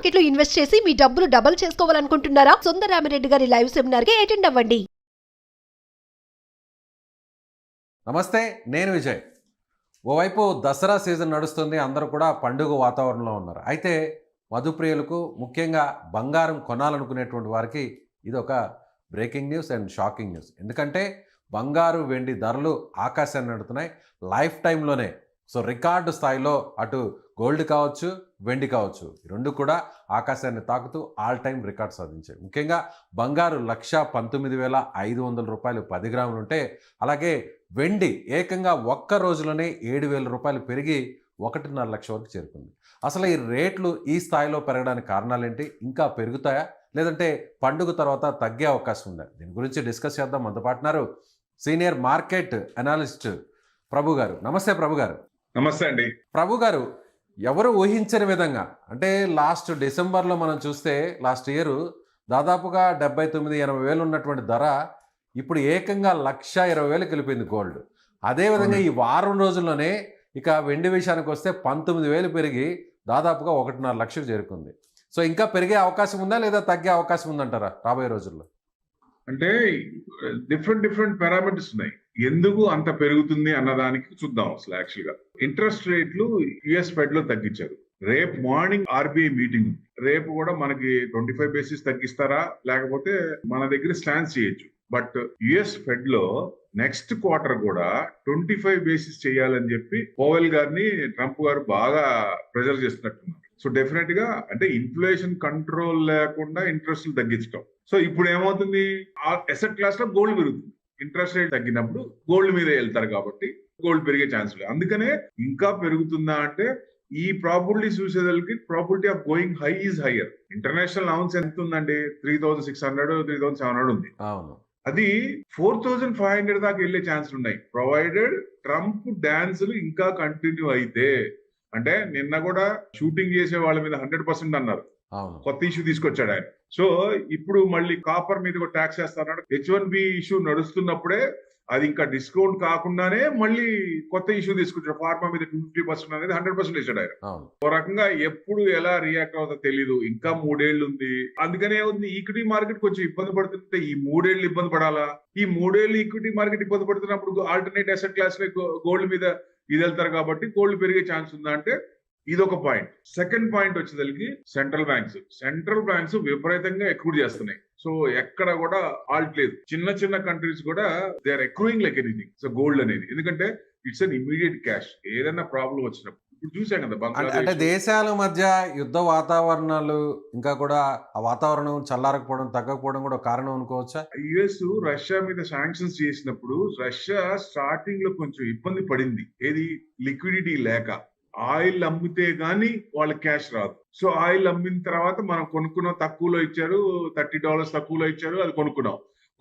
Market లో invest చేసి మీ డబ్బులు డబుల్ చేసుకోవాలనుకుంటున్నారా? సుందరరామిరెడ్డి గారి లైవ్ సెమినార్ కి అటెండ్ అవ్వండి. నమస్తే, నేను విజయ్. ఓవైపు దసరా సీజన్ నడుస్తుంది, అందరూ కూడా పండుగ వాతావరణంలో ఉన్నారు. అయితే మధుప్రియులకు, ముఖ్యంగా బంగారం కొనాలనుకునేటువంటి వారికి ఇది ఒక breaking news and shocking news. ఎందుకంటే బంగారు వెండి ధరలు ఆకాశాన్ని నడుతున్నాయి లైఫ్ టైంలోనే. సో రికార్డు స్థాయిలో అటు గోల్డ్ కావచ్చు, వెండి కావచ్చు, ఈ రెండు కూడా ఆకాశాన్ని తాకుతూ ఆల్ టైమ్ రికార్డ్ సాధించాయి. ముఖ్యంగా బంగారు 1,19,500 రూపాయలు 10 గ్రాములు ఉంటే, అలాగే వెండి ఏకంగా ఒక్క రోజులోనే 7,000 రూపాయలు పెరిగి 1.5 లక్ష వరకు చేరుకుంది. అసలు ఈ రేట్లు ఈ స్థాయిలో పెరగడానికి కారణాలేంటి? ఇంకా పెరుగుతాయా, లేదంటే పండుగ తర్వాత తగ్గే అవకాశం ఉందా? దీని గురించి డిస్కస్ చేద్దాం. మనతో పాటున్నారు సీనియర్ మార్కెట్ అనాలిస్ట్ ప్రభు గారు. నమస్తే ప్రభు గారు. నమస్తే అండి. ప్రభు గారు, ఎవరు ఊహించని విధంగా, అంటే లాస్ట్ డిసెంబర్లో మనం చూస్తే లాస్ట్ ఇయర్ దాదాపుగా 79-80 వేలు ఉన్నటువంటి ధర ఇప్పుడు ఏకంగా 1,20,000 వెళ్ళిపోయింది గోల్డ్. అదేవిధంగా ఈ వారం రోజుల్లోనే ఇక వెండి విషయానికి వస్తే 19,000 పెరిగి దాదాపుగా 1.5 లక్షకు చేరుకుంది. సో ఇంకా పెరిగే అవకాశం ఉందా, లేదా తగ్గే అవకాశం ఉందంటారా రాబోయే రోజుల్లో? అంటే డిఫరెంట్ పారామీటర్స్ ఉన్నాయి. ఎందుకు అంత పెరుగుతుంది అన్నదానికి చూద్దాం. అసలు యాక్చువల్ గా ఇంట్రెస్ట్ రేట్లు యుఎస్ ఫెడ్ లో తగ్గించారు. రేపు మార్నింగ్ ఆర్బీఐ మీటింగ్, రేపు కూడా మనకి 25 బేసిస్ తగ్గిస్తారా, లేకపోతే మన దగ్గర స్టాండ్ చేయొచ్చు. బట్ యుఎస్ ఫెడ్ లో నెక్స్ట్ క్వార్టర్ కూడా 25 బేసిస్ చేయాలని చెప్పి పవెల్ గారిని ట్రంప్ గారు బాగా ప్రెజర్ చేస్తున్నట్టున్నారు. సో డెఫినెట్ గా అంటే ఇన్ఫ్లేషన్ కంట్రోల్ లేకుండా ఇంట్రెస్ట్ తగ్గించడం. సో ఇప్పుడు ఏమవుతుంది, ఆ అసెట్ క్లాస్ లో గోల్డ్ పెరుగుతుంది. ఇంట్రెస్ట్ రేట్ తగ్గినప్పుడు గోల్డ్ మీద వెళ్తారు కాబట్టి గోల్డ్ పెరిగే ఛాన్స్ లేదు. అందుకనే ఇంకా పెరుగుతుందా అంటే ఈ ప్రాబిలిటీ చూసేదానికి probability of going high is hire. International allowance ఎంత ఉందండి? 3,600, 3,700 ఉంది. అది 4,500 దాకా వెళ్లే ఛాన్స్ ఉన్నాయి, ప్రొవైడెడ్ ట్రంప్ డాన్సులు ఇంకా కంటిన్యూ అయితే. అంటే నిన్న కూడా షూటింగ్ చేసే వాళ్ళ మీద 100% అన్నారు. కొత్త ఇష్యూ తీసుకొచ్చాడు ఆయన. సో ఇప్పుడు మళ్ళీ కాపర్ మీద కూడా ట్యాక్స్ చేస్తారన్నాడు. H1B ఇష్యూ నడుస్తున్నప్పుడే అది ఇంకా డిస్కౌంట్ కాకుండానే మళ్ళీ కొత్త ఇష్యూ తీసుకొచ్చాడు. ఫార్మా మీద 250% అనేది 100% వేసాడు ఆయన. ఓ రకంగా ఎప్పుడు ఎలా రియాక్ట్ అవుతుందో తెలీదు. ఇంకా 3 ఏళ్ళు ఉంది. అందుకనే ఉంది ఈక్విటీ మార్కెట్ కొంచెం ఇబ్బంది పడుతుంటే ఈ 3 ఏళ్ళు ఇబ్బంది పడాలా? ఈ 3 ఏళ్ళు ఈక్విటీ మార్కెట్ ఇబ్బంది పడుతున్నప్పుడు ఆల్టర్నేట్ అసెట్ క్లాస్ లో గోల్డ్ మీద ఇది వెళ్తారు కాబట్టి గోల్డ్ పెరిగే ఛాన్స్ ఉందా అంటే ఇదొక పాయింట్. సెకండ్ పాయింట్ వచ్చేసరికి సెంట్రల్ బ్యాంక్స్ విపరీతంగా ఎక్రూడ్ చేస్తున్నాయి. సో ఎక్కడ కూడా ఆల్ట్ లేదు. చిన్న కంట్రీస్ కూడా they are accruing like anything. So gold అనేది ఎందుకంటే ఇట్స్ అన్ ఇమీడియట్ క్యాష్. ఏదైనా ప్రాబ్లం వచ్చినప్పుడు ఇప్పుడు చూసాం కదా బంగ్లాదేశ్. అంటే దేశాల మధ్య యుద్ధ వాతావరణాలు, ఇంకా కూడా ఆ వాతావరణం చల్లారకపోవడం, తగ్గకపోవడం కూడా కారణం అనుకోవచ్చా? యుఎస్ రష్యా మీద శాంక్షన్స్ చేసినప్పుడు రష్యా స్టార్టింగ్ లో కొంచెం ఇబ్బంది పడింది. ఏది లిక్విడిటీ లేక. ఆయిల్ అమ్మితే గానీ వాళ్ళ క్యాష్ రాదు. సో ఆయిల్ అమ్మిన తర్వాత మనం కొనుక్కున్నాం, తక్కువలో ఇచ్చారు, $30 తక్కువలో ఇచ్చారు, అది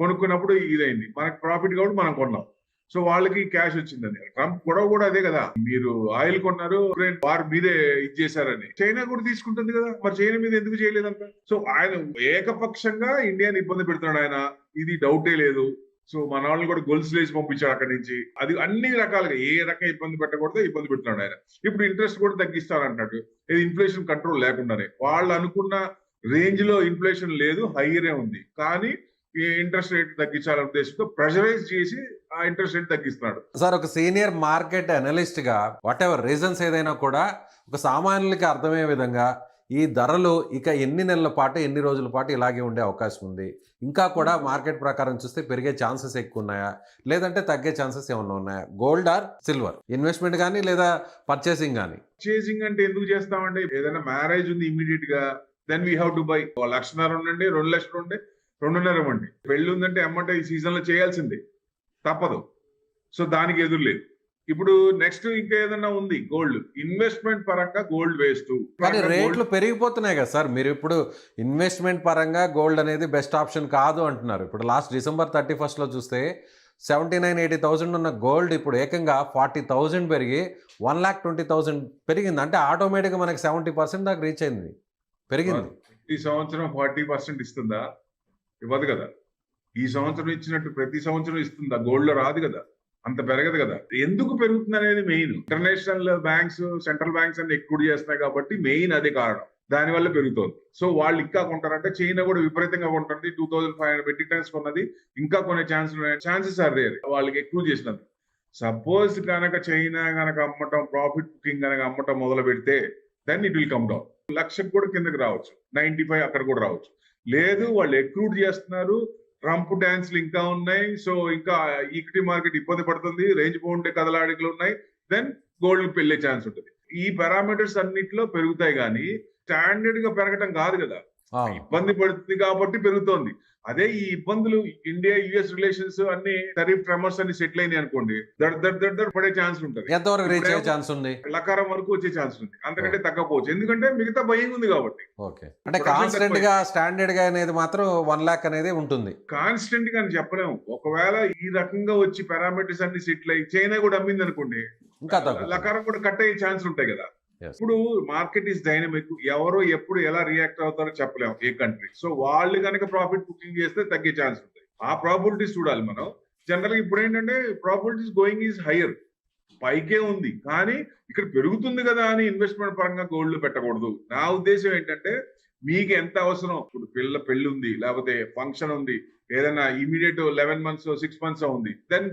కొనుక్కున్నప్పుడు ఇదైంది, మనకు ప్రాఫిట్ కాబట్టి మనం కొన్నాం. సో వాళ్ళకి క్యాష్ వచ్చిందని. ట్రంప్ గొడవ కూడా అదే కదా, మీరు ఆయిల్ కొన్నారు, ఉక్రెయిన్ వార్ మీదే ఇచ్చేసారని. చైనా కూడా తీసుకుంటుంది కదా, మరి చైనా మీద ఎందుకు చేయలేదంట? సో ఆయన ఏకపక్షంగా ఇండియాని ఇబ్బంది పెడుతున్నాడు ఆయన, ఇది డౌటే లేదు. సో మన వాళ్ళని కూడా గొలుసు లేచి పంపించాడు అక్కడి నుంచి. అది అన్ని రకాలుగా ఏ రకంగా ఇబ్బంది పెట్టకూడదో ఇబ్బంది పెడుతున్నాడు ఆయన. ఇప్పుడు ఇంట్రెస్ట్ కూడా తగ్గిస్తానంటాడు, ఇది ఇన్ఫ్లేషన్ కంట్రోల్ లేకుండానే. వాళ్ళు అనుకున్న రేంజ్ లో ఇన్ఫ్లేషన్ లేదు, హైయరే ఉంది. కానీ ఈ ఇంట్రెస్ట్ రేట్ తగ్గించాలనే ఉద్దేశంతో ప్రెషరైజ్ చేసి ఆ ఇంట్రెస్ట్ రేట్ తగ్గిస్తున్నాడు. సార్, ఒక సీనియర్ మార్కెట్ అనలిస్ట్ గా వాట్ ఎవర్ రీజన్స్ ఏదైనా కూడా ఒక సామాన్యులకి అర్థమయ్యే విధంగా ఈ ధరలు ఇక ఎన్ని నెలల పాటు, ఎన్ని రోజుల పాటు ఇలాగే ఉండే అవకాశం ఉంది? ఇంకా కూడా మార్కెట్ ప్రకారం చూస్తే పెరిగే ఛాన్సెస్ ఎక్కువ ఉన్నాయా, లేదంటే తగ్గే ఛాన్సెస్ ఏమన్నా ఉన్నాయా? గోల్డ్ ఆర్ సిల్వర్ ఇన్వెస్ట్మెంట్ కానీ లేదా పర్చేసింగ్ కానీ? పర్చేసింగ్ అంటే ఎందుకు చేస్తామండి? ఏదైనా మ్యారేజ్ ఉంది ఇమీడియట్ గా, then we have to buy. 1,00,000 ఉండండి, 2 లక్షలు ఉండే, 2.5 ఇవ్వండి. పెళ్లి ఉందంటే అమ్మంటే ఈ సీజన్ లో చేయాల్సిందే, తప్పదు. సో దానికి ఎదురు లేదు. ఇప్పుడు నెక్స్ట్ ఇంకా ఏదైనా ఉంది గోల్డ్ ఇన్వెస్ట్మెంట్ పరంగా గోల్డ్ వేస్ట్. కానీ రేట్లు పెరిగిపోతున్నాయి కదా సార్. మీరు ఇప్పుడు ఇన్వెస్ట్మెంట్ పరంగా గోల్డ్ అనేది బెస్ట్ ఆప్షన్ కాదు అంటున్నారు. ఇప్పుడు లాస్ట్ December 31 లో చూస్తే 79,000-80,000 ఉన్న గోల్డ్ ఇప్పుడు ఏకంగా 40,000 పెరిగి 1,20,000 పెరిగింది. అంటే ఆటోమేటిక్గా మనకి 70% దాకా రీచ్ అయింది, పెరిగింది. ఈ సంవత్సరం 40% ఇస్తుందా? ఇవ్వదు కదా. ఈ సంవత్సరం ఇచ్చినట్టు ప్రతి సంవత్సరం ఇస్తుందా? గోల్డ్ లో రాదు కదా, అంత పెరగదు కదా. ఎందుకు పెరుగుతుంది అనేది main. International banks, central banks అన్ని ఎక్కువ చేస్తున్నాయి కాబట్టి మెయిన్ అదే కారణం. దానివల్ల పెరుగుతోంది. సో వాళ్ళు ఇంకా కొంటారంటే చైనా కూడా విపరీతంగా కొంటుంది. 2500 మెట్రిక్ టన్స్ కొన్నది ఇంకా కొనే ఛాన్సెస్ ఆర్ దేర్ వాళ్ళకి ఎక్కువ చేసినందుకు. సపోజ్ కనుక చైనా కనుక అమ్మటం ప్రాఫిట్ బుకింగ్ కనుక అమ్మటం మొదలు పెడితే then it will come down. 1,00,000 కూడా కిందకి రావచ్చు, 95 అక్కడ కూడా రావచ్చు. లేదు వాళ్ళు ఎక్రూట్ చేస్తున్నారు, ట్రంప్ డాన్స్లు ఇంకా ఉన్నాయి, సో ఇంకా ఈక్విటీ మార్కెట్ ఇబ్బంది పడుతుంది, రేంజ్ బౌండ్ కదలాడికలు ఉన్నాయి, దెన్ గోల్డ్ పెళ్లే ఛాన్స్ ఉంటుంది. ఈ పారామీటర్స్ అన్నిట్లో పెరుగుతాయి కానీ స్టాండర్డ్ గా పెరగటం కాదు కదా. ఇబ్బంది పడుతుంది కాబట్టి పెరుగుతోంది. అదే ఈ ఇబ్బందులు ఇండియా యుఎస్ రిలేషన్స్ అన్ని టరిఫ్ ట్రమర్స్ అన్ని సెటిల్ అయినాయి అనుకోండి, దడ్ పడే ఛాన్స్ ఉంటుంది. ఎంతవరకు రీచ్ అయ్యే ఛాన్స్ ఉంది? లకారం వరకు వచ్చే ఛాన్స్ ఉంది, అంతకంటే తగ్గపోవచ్చు. ఎందుకంటే మిగతా భయం ఉంది కాబట్టి. ఓకే, అంటే కాన్స్టెంట్ గా స్టాండర్డ్ గా అనేది మాత్రం 1 lakh అనేది ఉంటుంది. కాన్స్టెంట్ గా అని చెప్పలేము. ఒకవేళ ఈ రకంగా వచ్చి పారామీటర్స్ అన్ని సెటిల్ అయ్యి చైనా కూడా అమ్మింది అనుకోండి, ఇంకా లకారం కూడా కట్ అయ్యే ఛాన్స్ ఉంటాయి కదా. ఇప్పుడు మార్కెట్ ఈస్ డైనమిక్, ఎవరో ఎప్పుడు ఎలా రియాక్ట్ అవుతారో చెప్పలేము ఏ కంట్రీ. సో వాళ్ళు కనుక ప్రాఫిట్ బుకింగ్ చేస్తే తగ్గే ఛాన్స్ ఉంటాయి. ఆ ప్రాబిలిటీస్ చూడాలి మనం. జనరల్ గా ఇప్పుడు ఏంటంటే ప్రాబిలిటీస్ గోయింగ్ ఈజ్ హైయర్, పైకే ఉంది కానీ ఇక్కడ పెరుగుతుంది కదా అని ఇన్వెస్ట్మెంట్ పరంగా గోల్డ్ పెట్టకూడదు. నా ఉద్దేశం ఏంటంటే మీకు ఎంత అవసరం, ఇప్పుడు పెళ్లి ఉంది, లేకపోతే ఫంక్షన్ ఉంది, ఏదైనా ఇమీడియట్ 11 months 6 months ఉంది, దెన్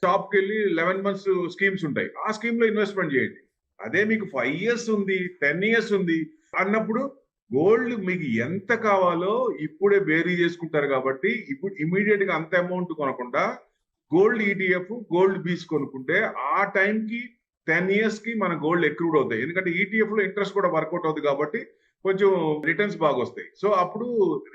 షాప్ కి వెళ్ళి 11 months స్కీమ్స్ ఉంటాయి, ఆ స్కీమ్ లో ఇన్వెస్ట్మెంట్ చేయండి. అదే మీకు 5 years ఉంది, 10 years ఉంది అన్నప్పుడు గోల్డ్ మీకు ఎంత కావాలో ఇప్పుడే బేరీ చేసుకుంటారు కాబట్టి ఇప్పుడు ఇమీడియట్ గా అంత అమౌంట్ కొనకుండా గోల్డ్ ఈటీఎఫ్, గోల్డ్ బీస్ కొనుక్కుంటే ఆ టైంకి 10 years కి మన గోల్డ్ ఎక్రూడ్ అవుతాయి. ఎందుకంటే ఈటీఎఫ్ లో ఇంట్రెస్ట్ కూడా వర్కౌట్ అవుతుంది కాబట్టి కొంచెం రిటర్న్స్ బాగా వస్తాయి. సో అప్పుడు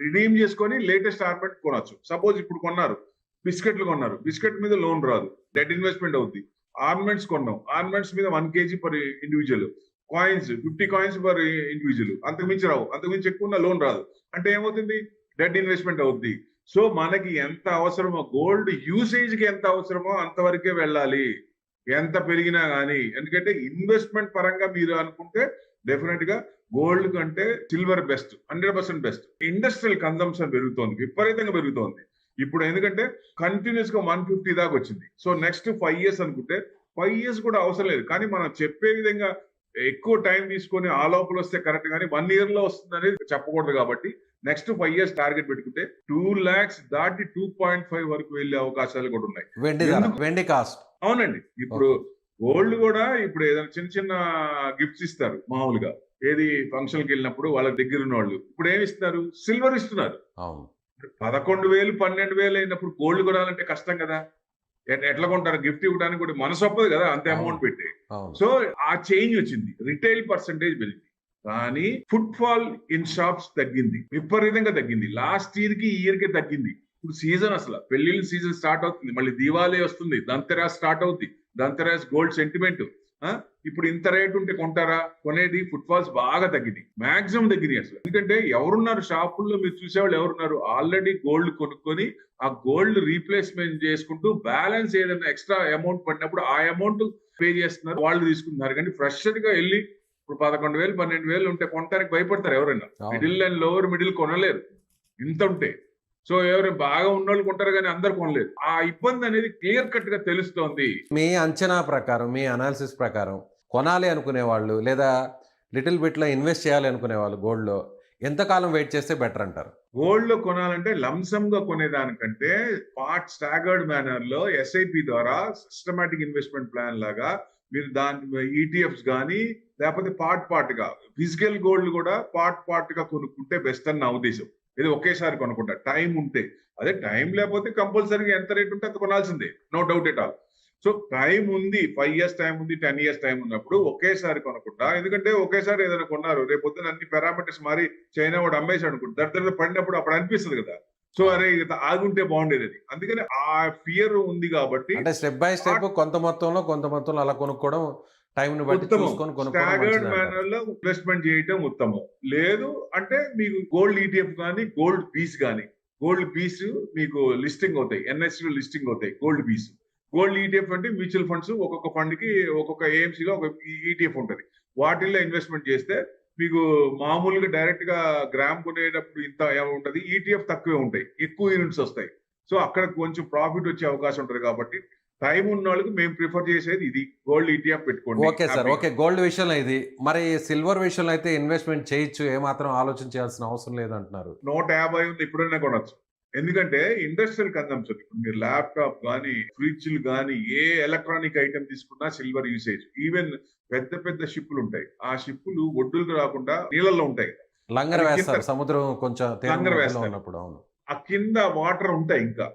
రిడీమ్ చేసుకొని లేటెస్ట్ ఆర్మెంట్ కొనొచ్చు. సపోజ్ ఇప్పుడు కొన్నారు, బిస్కెట్లు కొన్నారు, బిస్కెట్ మీద లోన్ రాదు, డెట్ ఇన్వెస్ట్మెంట్ అవుతుంది. ఆర్నమెంట్స్ కొన్నాం, ఆర్నమెంట్స్ మీద 1 kg per individual, coins 50 coins per individual, అంతకుమించి రావు, అంతకుమించి ఎక్కువ లోన్ రాదు. అంటే ఏమవుతుంది, డెట్ ఇన్వెస్ట్మెంట్ అవుతుంది. సో మనకి ఎంత అవసరమో గోల్డ్ యూసేజ్ కి ఎంత అవసరమో అంతవరకే వెళ్ళాలి, ఎంత పెరిగినా కానీ. ఎందుకంటే ఇన్వెస్ట్మెంట్ పరంగా మీరు అనుకుంటే డెఫినెట్ గా గోల్డ్ కంటే silver best, 100% best. Industrial consumption పెరుగుతోంది, విపరీతంగా పెరుగుతోంది ఇప్పుడు. ఎందుకంటే కంటిన్యూస్ గా 150 దాకా వచ్చింది. సో నెక్స్ట్ 5 years అనుకుంటే 5 years కూడా అవసరం లేదు, కానీ మనం చెప్పే విధంగా ఎక్కువ టైం తీసుకొని ఆ లోపల వస్తే కరెక్ట్, కానీ 1 year లో వస్తుంది అనేది చెప్పకూడదు. కాబట్టి నెక్స్ట్ 5 years టార్గెట్ పెట్టుకుంటే 2 lakhs దాటి 2.5 వరకు వెళ్లే అవకాశాలు కూడా ఉన్నాయి. వెండి కాస్ట్. అవునండి, ఇప్పుడు గోల్డ్ కూడా ఇప్పుడు ఏదైనా చిన్న చిన్న గిఫ్ట్స్ ఇస్తారు మామూలుగా, ఏది ఫంక్షన్కి వెళ్ళినప్పుడు వాళ్ళ దగ్గర ఉన్న వాళ్ళు. ఇప్పుడు ఏమి ఇస్తున్నారు, సిల్వర్ ఇస్తున్నారు. 11,000 12,000 అయినప్పుడు గోల్డ్ కొనాలంటే కష్టం కదా, ఎట్లా కొంటారు? గిఫ్ట్ ఇవ్వడానికి కూడా మనసు ఒప్పదు కదా అంత అమౌంట్ పెట్టి. సో ఆ చేంజ్ వచ్చింది, రిటైల్ పర్సంటేజ్ పెరిగింది, కానీ ఫుట్ ఫాల్ ఇన్ షాప్స్ తగ్గింది, విపరీతంగా తగ్గింది. లాస్ట్ ఇయర్ కి ఈ ఇయర్ కి తగ్గింది. ఇప్పుడు సీజన్ అసలు పెళ్లిళ్ళ సీజన్ స్టార్ట్ అవుతుంది, మళ్ళీ దివాళీ వస్తుంది, దంతెరాస్ స్టార్ట్ అవుతుంది, దంతెరాస్ గోల్డ్ సెంటిమెంట్. ఇప్పుడు ఇంత రేట్ ఉంటే కొంటారా? కొనేది ఫుట్ ఫాల్స్ బాగా తగ్గింది, మాక్సిమం తగ్గింది అసలు. ఎందుకంటే ఎవరున్నారు షాపుల్లో, మీరు చూసేవాళ్ళు ఎవరున్నారు, ఆల్రెడీ గోల్డ్ కొనుక్కొని ఆ గోల్డ్ రీప్లేస్మెంట్ చేసుకుంటూ బ్యాలెన్స్ ఏదైనా ఎక్స్ట్రా అమౌంట్ పడినప్పుడు ఆ అమౌంట్ పే చేస్తున్నారు, వాళ్ళు తీసుకుంటున్నారు. కానీ ఫ్రెషర్ గా వెళ్ళి ఇప్పుడు 11,000 12,000 ఉంటే కొనడానికి భయపడతారు ఎవరైనా. మిడిల్ అండ్ లోవర్ మిడిల్ కొనలేరు ఇంత ఉంటే. సో ఎవరైనా బాగా ఉన్నోళ్ళు కొంటారు కానీ అందరు కొనలేదు. ఆ ఇబ్బంది అనేది క్లియర్ కట్ గా తెలుస్తోంది. మీ అంచనా ప్రకారం, మీ అనాలిసిస్ ప్రకారం కొనాలి అనుకునే వాళ్ళు లేదా లిటిల్ బిట్ లో ఇన్వెస్ట్ చేయాలి అనుకునే వాళ్ళు గోల్డ్ లో ఎంతకాలం వెయిట్ చేస్తే బెటర్ అంటారు? గోల్డ్ లో కొనాలంటే లంసమ్ గా కొనేదానికంటే స్టాగర్డ్ మేనర్ లో ఎస్ఐపి ద్వారా సిస్టమాటిక్ ఇన్వెస్ట్మెంట్ ప్లాన్ లాగా మీరు దాని ఈటీఎఫ్స్ కానీ లేకపోతే పార్ట్ గా ఫిజికల్ గోల్డ్ కూడా పార్ట్ గా కొనుక్కుంటే బెస్ట్ అని నా ఉద్దేశం. ఇది ఒకేసారి కొనుక్కుంటా టైం ఉంటే. అదే టైం లేకపోతే కంపల్సరీగా ఎంత రేట్ ఉంటే అంత కొనాల్సిందే, no doubt at all. So time ఉంది, 5 years టైం ఉంది, 10 years టైం ఉన్నప్పుడు ఒకేసారి కొనుక్కుంటా. ఎందుకంటే ఒకేసారి ఏదైనా కొన్నారు, రేపు పొద్దున అన్ని పారామీటర్స్ మారి చైనా వాడు అమ్మేసి అనుకుంటా, దగ్గర పడినప్పుడు అప్పుడు అనిపిస్తుంది కదా, సో అరే ఆగుంటే బాగుండేది అది. అందుకని ఆ ఫియర్ ఉంది కాబట్టి అంటే స్టెప్ బై స్టెప్ కొంత మొత్తంలో అలా కొనుక్కోవడం, టైం ని బట్టి చూసుకొని స్టాగర్డ్ మేనర్ లో ఇన్వెస్ట్మెంట్ చేయటం ఉత్తమం. లేదు అంటే మీకు గోల్డ్ ఈటీఎఫ్ కానీ గోల్డ్ పీస్ కానీ, గోల్డ్ పీస్ మీకు లిస్టింగ్ అవుతాయి, ఎన్ఎస్సి లో లిస్టింగ్ అవుతాయి గోల్డ్ పీస్. గోల్డ్ ఈటీఎఫ్ అంటే మ్యూచువల్ ఫండ్స్, ఒక్కొక్క ఫండ్ కి ఒక్కొక్క ఏఎంసీ లో ఒక ఈటీఎఫ్ ఉంటుంది, వాటిల్లో ఇన్వెస్ట్మెంట్ చేస్తే మీకు మామూలుగా డైరెక్ట్ గా గ్రామ్ కొనేటప్పుడు ఇంత ఉంటది, ఈటీఎఫ్ తక్కువే ఉంటాయి, ఎక్కువ యూనిట్స్ వస్తాయి. సో అక్కడ కొంచెం ప్రాఫిట్ వచ్చే అవకాశం ఉంటుంది. కాబట్టి టైం ఉన్న వాళ్ళకి మేము ప్రిఫర్ చేసేది ఇది, గోల్డ్ ETF పెట్టుకోండి. ఓకే సార్, హ్యాపీగా. ఓకే. గోల్డ్ విషయంలో ఇది. మరి సిల్వర్ విషయంలో అయితే ఇన్వెస్ట్మెంట్ చేయొచ్చు, ఏమాత్రం ఆలోచన చేయాల్సిన అవసరం లేదంటున్నారు. 150 ఉంది, ఎప్పుడైనా కొనొచ్చు. ఎందుకంటే ఇండస్ట్రియల్ కన్సంప్షన్, ఇప్పుడు మీరు ల్యాప్టాప్ కానీ, ఫ్రిడ్జ్లు కానీ, ఏ ఎలక్ట్రానిక్ ఐటమ్ తీసుకున్నా సిల్వర్ యూసేజ్. ఈవెన్ పెద్ద పెద్ద షిప్పులు ఉంటాయి, ఆ షిప్పులు ఒడ్డులకు రాకుండా నీళ్ళల్లో ఉంటాయి. లంగర్ అది వేస్తారు కింద సముద్రం కొంచెం తేమ లంగర్ మధ్యలో వేస్తారు. ఉన్నప్పుడు. అవును. ఆ కింద వాటర్ ఉంటాయి. ఇంకా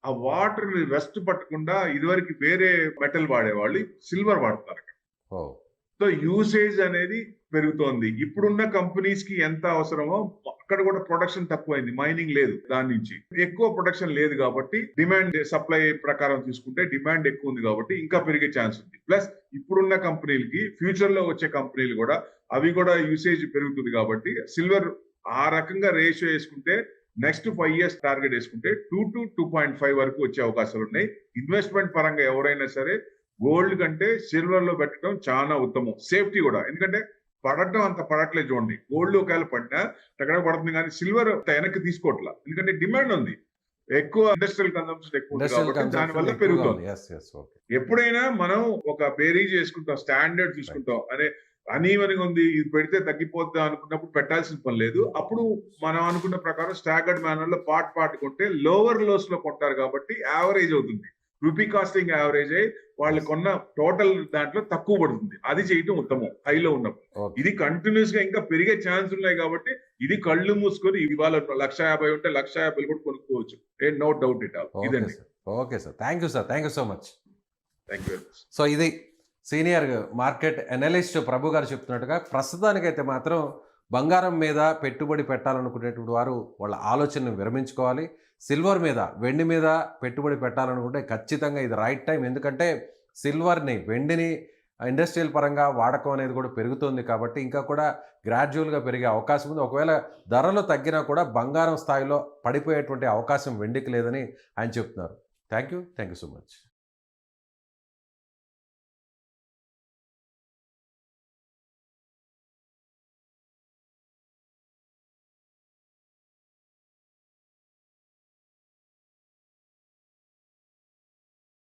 ఆ వాటర్ రెస్ట్ పట్టకుండా ఇదివరకు వేరే మెటల్ వాడేవాళ్ళు సిల్వర్ వాడతారు. ఓ సో యూసేజ్ అనేది పెరుగుతోంది. ఇప్పుడున్న కంపెనీస్ కి ఎంత అవసరమో అక్కడ కూడా ప్రొడక్షన్ తక్కువైంది, మైనింగ్ లేదు, దాని నుంచి ఎక్కువ ప్రొడక్షన్ లేదు కాబట్టి డిమాండ్ సప్లై ప్రకారం తీసుకుంటే డిమాండ్ ఎక్కువ ఉంది కాబట్టి ఇంకా పెరిగే ఛాన్స్ ఉంది. ప్లస్ ఇప్పుడున్న కంపెనీలకి ఫ్యూచర్ లో వచ్చే కంపెనీలు కూడా అవి కూడా యూసేజ్ పెరుగుతుంది కాబట్టి సిల్వర్ ఆ రకంగా రేషియో వేసుకుంటే నెక్స్ట్ 5 years టార్గెట్ వేసుకుంటే 2 to 2.5 వరకు వచ్చే అవకాశాలు ఉన్నాయి. ఇన్వెస్ట్మెంట్ పరంగా ఎవరైనా సరే గోల్డ్ కంటే సిల్వర్ లో పెట్టడం చాలా ఉత్తమం, సేఫ్టీ కూడా. ఎందుకంటే పడటం అంత పడట్లేదు చూడండి, గోల్డ్ ఒకవేళ పడినా అక్కడ పడుతుంది కానీ సిల్వర్ వెనక్కి తీసుకోవట్లా, ఎందుకంటే డిమాండ్ ఉంది, ఎక్కువ ఇండస్ట్రియల్ కన్సంప్షన్ ఎక్కువ ఉంది కాబట్టి దానివల్ల పెరుగుతుంది. ఎప్పుడైనా మనం ఒక బేరీజ్ చేసుకుంటాం, స్టాండర్డ్ చూసుకుంటాం, అనే అనీవెన్గా ఉంది ఇది పెడితే తగ్గిపోద్దా అనుకున్నప్పుడు పెట్టాల్సిన పని లేదు. అప్పుడు మనం అనుకున్న ప్రకారం స్టాగర్డ్ మేనర్ లో పార్ట్ కొంటే లోవర్ లోస్ లో కొంటారు కాబట్టి యావరేజ్ అవుతుంది. రూపీ కాస్టింగ్ యావరేజ్ అయ్యి వాళ్ళు కొన్న టోటల్ దాంట్లో తక్కువ పడుతుంది. అది చేయటం ఉత్తమం హైలో ఉన్నప్పుడు. ఇది కంటిన్యూస్ గా ఇంకా పెరిగే ఛాన్స్ ఉన్నాయి కాబట్టి ఇది కళ్ళు మూసుకొని ఇవాళ 150 ఉంటే 150 కూడా కొనుక్కోవచ్చు. No doubt it all. ఇదండి. Okay sir, thank you sir, thank you so much. Thank you. So ఇది సీనియర్ మార్కెట్ అనలిస్ట్ ప్రభు గారు చెప్తున్నట్టుగా ప్రస్తుతానికైతే మాత్రం బంగారం మీద పెట్టుబడి పెట్టాలనుకునేటువంటి వారు వాళ్ళ ఆలోచనను విరమించుకోవాలి. సిల్వర్ మీద, వెండి మీద పెట్టుబడి పెట్టాలనుకుంటే ఖచ్చితంగా ఇది రైట్ టైం. ఎందుకంటే సిల్వర్ని, వెండిని ఇండస్ట్రియల్ పరంగా వాడకం అనేది కూడా పెరుగుతుంది కాబట్టి ఇంకా కూడా గ్రాడ్యువల్గా పెరిగే అవకాశం ఉంది. ఒకవేళ ధరలు తగ్గినా కూడా బంగారం స్థాయిలో పడిపోయేటువంటి అవకాశం వెండికి లేదని ఆయన చెప్తున్నారు. Thank you so much.